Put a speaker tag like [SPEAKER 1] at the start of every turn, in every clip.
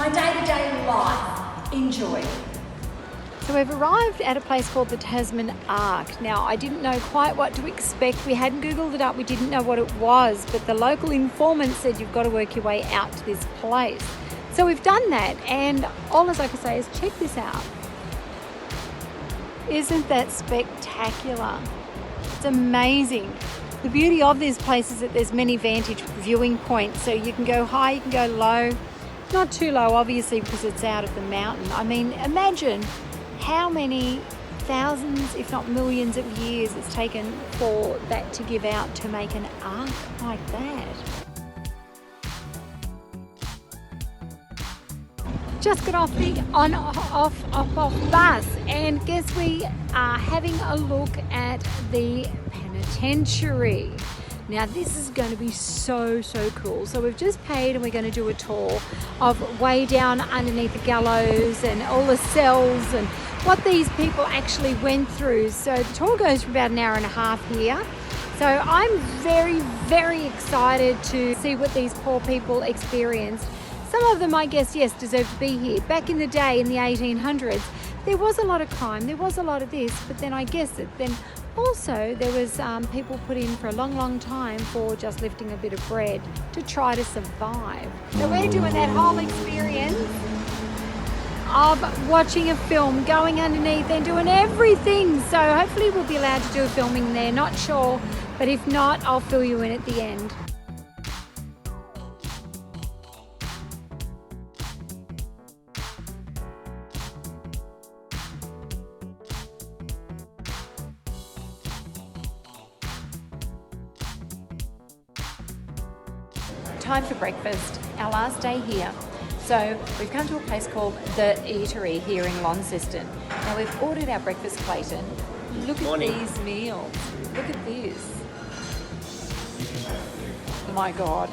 [SPEAKER 1] my day-to-day life. Enjoy.
[SPEAKER 2] So we've arrived at a place called the Tasman Ark. Now, I didn't know quite what to expect. We hadn't Googled it up. We didn't know what it was, but the local informant said you've got to work your way out to this place. So we've done that, and all as I can say is check this out. Isn't that spectacular? It's amazing. The beauty of this place is that there's many vantage viewing points, so you can go high, you can go low. Not too low, obviously, because it's out of the mountain. I mean, imagine how many thousands, if not millions of years it's taken for that to give out to make an ark like that. Just got off the off bus, and guess we are having a look at the penitentiary. Now this is going to be so cool. So we've just paid and we're going to do a tour of way down underneath the gallows and all the cells and what these people actually went through. So the tour goes for about an hour and a half here. So I'm very excited to see what these poor people experienced. Some of them, I guess, yes, deserve to be here. Back in the day, in the 1800s, there was a lot of crime, there was a lot of this, but then I guess that then also there was people put in for a long time for just lifting a bit of bread to try to survive. So we're doing that whole experience of watching a film, going underneath and doing everything. So hopefully we'll be allowed to do a filming there, not sure, but if not, I'll fill you in at the end. Time for breakfast, our last day here. So we've come to a place called The Eatery here in Launceston. Now we've ordered our breakfast plate and look at these meals. Look at this. Oh my God,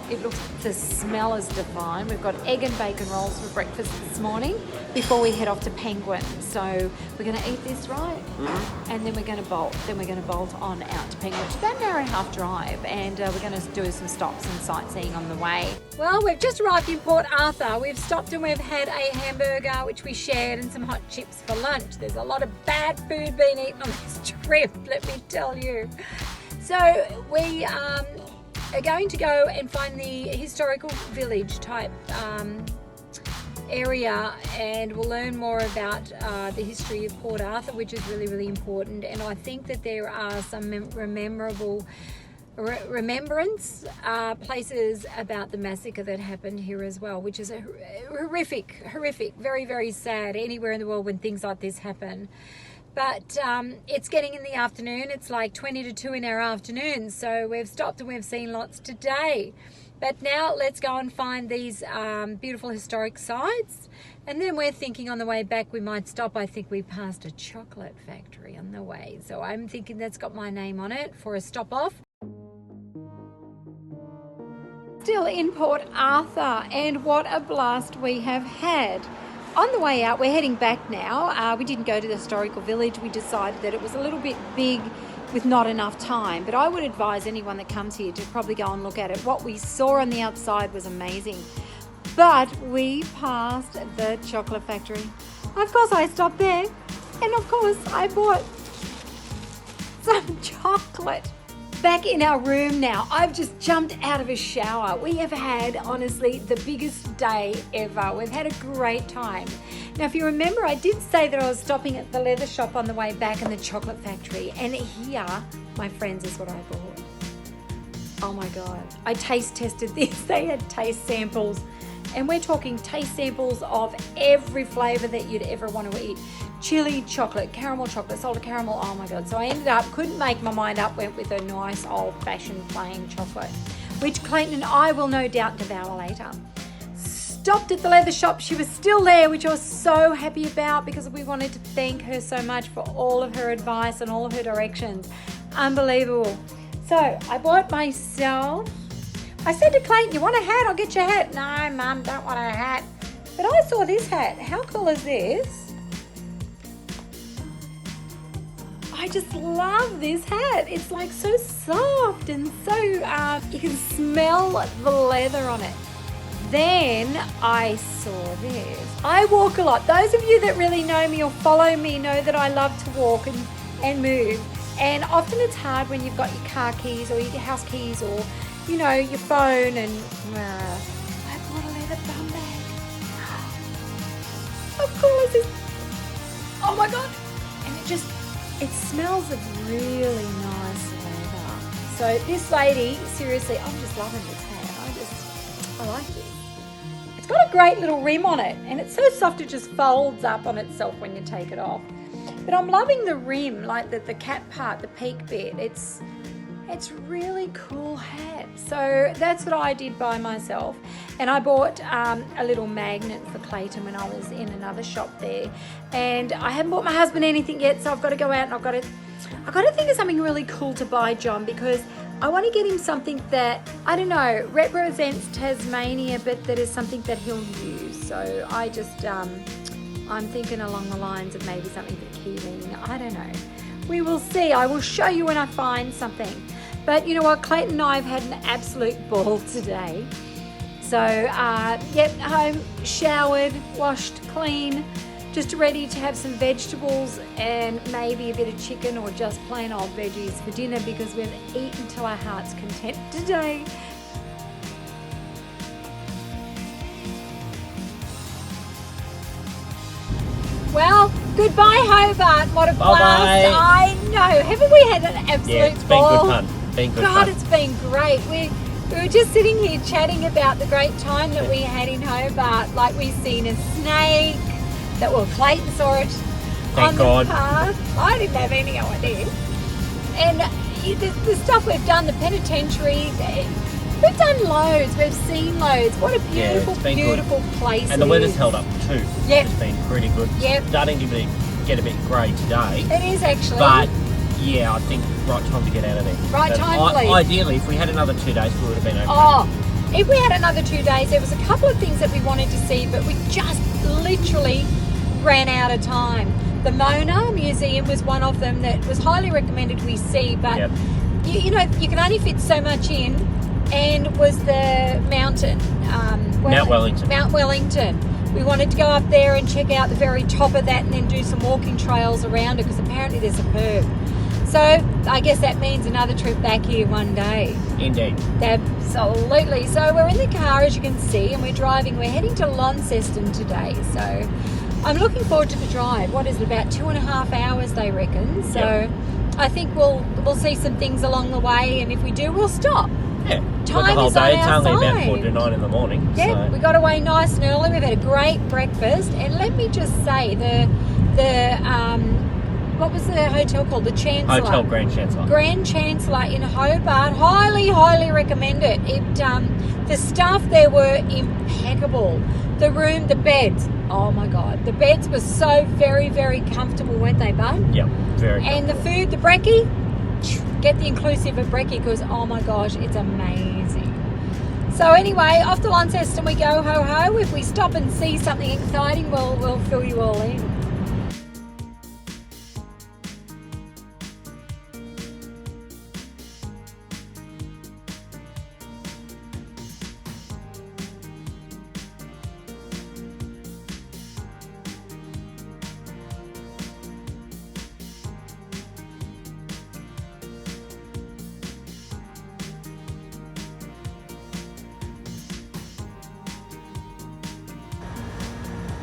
[SPEAKER 2] the smell is divine. We've got egg and bacon rolls for breakfast this morning before we head off to Penguin. So we're going to eat this, right? Mm-hmm. And then we're going to bolt. Then we're going to bolt on out to Penguin. It's about an hour and a half drive, and we're going to do some stops and sightseeing on the way. Well, we've just arrived in Port Arthur. We've stopped and we've had a hamburger, which we shared, and some hot chips for lunch. There's a lot of bad food being eaten on this trip, let me tell you. So we are going to go and find the historical village type area, and we'll learn more about the history of Port Arthur, which is really important. And I think that there are some remembrance places about the massacre that happened here as well, which is a horrific, very sad anywhere in the world when things like this happen. But it's getting in the afternoon. It's like 20 to 2 in our afternoon. So we've stopped and we've seen lots today. But now let's go and find these beautiful historic sites. And then we're thinking on the way back we might stop. I think we passed a chocolate factory on the way. So I'm thinking that's got my name on it for a stop off. Still in Port Arthur, and what a blast we have had. On the way out, we're heading back now. We didn't go to the historical village. We decided that it was a little bit big with not enough time. But I would advise anyone that comes here to probably go and look at it. What we saw on the outside was amazing. But we passed the chocolate factory. Of course, I stopped there. And of course, I bought some chocolate. Back in our room now. I've just jumped out of a shower. We have had, honestly, the biggest day ever. We've had a great time. Now, if you remember, I did say that I was stopping at the leather shop on the way back and the chocolate factory. And here, my friends, is what I bought. Oh my God. I taste tested this. They had taste samples. And we're talking taste samples of every flavour that you'd ever want to eat. Chili chocolate, caramel chocolate, salted caramel, oh my God. So I ended up, couldn't make my mind up, went with a nice old-fashioned plain chocolate, which Clayton and I will no doubt devour later. Stopped at the leather shop. She was still there, which I was so happy about because we wanted to thank her so much for all of her advice and all of her directions. Unbelievable. So I bought myself, I said to Clayton, you want a hat? I'll get you a hat. No, Mum, don't want a hat. But I saw this hat. How cool is this? I just love this hat. It's like so soft and so, you can smell the leather on it. then I saw this. I walk a lot. Those of you that really know me or follow me know that I love to walk and move. And often it's hard when you've got your car keys or your house keys or, you know, your phone. And I bought a leather bum bag. Of course. Oh my God. And it smells of really nice leather. So this lady, seriously, I'm just loving this hat. I like this. It's got a great little rim on it, and it's so soft it just folds up on itself when you take it off. But I'm loving the rim, like the cap part, the peak bit. It's really cool hat. So that's what I did by myself. And I bought a little magnet for Clayton when I was in another shop there. And I haven't bought my husband anything yet, so I've got to go out and I've got to think of something really cool to buy John, because I want to get him something that, I don't know, represents Tasmania, but that is something that he'll use. So I just, I'm thinking along the lines of maybe something for Keeling. I don't know. We will see. I will show you when I find something. But you know what? Clayton and I have had an absolute ball today. So, home, showered, washed, clean, just ready to have some vegetables and maybe a bit of chicken or just plain old veggies for dinner, because we've eaten to our heart's content today. Well, goodbye Hobart. What a blast. I know. Haven't we had an absolute ball?
[SPEAKER 3] Yeah, it's been good fun. Been good
[SPEAKER 2] God,
[SPEAKER 3] fun.
[SPEAKER 2] it's been great. We were just sitting here chatting about the great time that we had in Hobart. Like, we've seen a snake. Clayton saw it on the path. I didn't have any idea. And the stuff we've done, the penitentiary, we've done loads. We've seen loads. What a beautiful, beautiful place.
[SPEAKER 3] And the weather's held up too.
[SPEAKER 2] Yep.
[SPEAKER 3] It's been pretty good.
[SPEAKER 2] Yep.
[SPEAKER 3] Starting to get a bit grey today.
[SPEAKER 2] It is actually.
[SPEAKER 3] But yeah, I think right time to get out of there.
[SPEAKER 2] Right time to leave.
[SPEAKER 3] Ideally, if we had another 2 days, we would have been okay.
[SPEAKER 2] Oh, if we had another 2 days, there was a couple of things that we wanted to see, but we just literally ran out of time. The Mona Museum was one of them that was highly recommended we see, but
[SPEAKER 3] Yep.
[SPEAKER 2] you know, you can only fit so much in. And was the mountain,
[SPEAKER 3] Mount Wellington.
[SPEAKER 2] Mount Wellington. We wanted to go up there and check out the very top of that and then do some walking trails around it, because apparently they're superb. So I guess that means another trip back here one day.
[SPEAKER 3] Indeed.
[SPEAKER 2] Absolutely. So we're in the car, as you can see, and we're driving. We're heading to Launceston today. So I'm looking forward to the drive. What is it, about 2.5 hours, they reckon. So
[SPEAKER 3] Yep.
[SPEAKER 2] I think we'll see some things along the way, and if we do, we'll stop.
[SPEAKER 3] Yeah.
[SPEAKER 2] Time
[SPEAKER 3] the whole
[SPEAKER 2] is on
[SPEAKER 3] day. It's
[SPEAKER 2] our
[SPEAKER 3] only about
[SPEAKER 2] side.
[SPEAKER 3] 4 to 9 in the morning.
[SPEAKER 2] Yeah,
[SPEAKER 3] so.
[SPEAKER 2] we got away nice and early. We've had a great breakfast, and let me just say, what was the hotel called? The Chancellor.
[SPEAKER 3] Hotel Grand Chancellor.
[SPEAKER 2] Grand Chancellor in Hobart. Highly, highly recommend it. The staff there were impeccable. The room, the beds. Oh my God, the beds were so very, very comfortable, weren't they, Bud?
[SPEAKER 3] Yep, very.
[SPEAKER 2] And the food, the brekkie. Get the inclusive of brekkie, because oh my gosh, it's amazing. So anyway, off to Launceston we go, ho ho. If we stop and see something exciting, we'll fill you all in.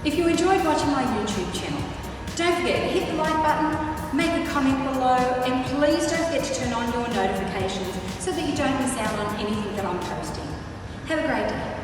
[SPEAKER 1] If you enjoyed watching my YouTube channel, don't forget to hit the like button, make a comment below, and please don't forget to turn on your notifications so that you don't miss out on anything that I'm posting. Have a great day.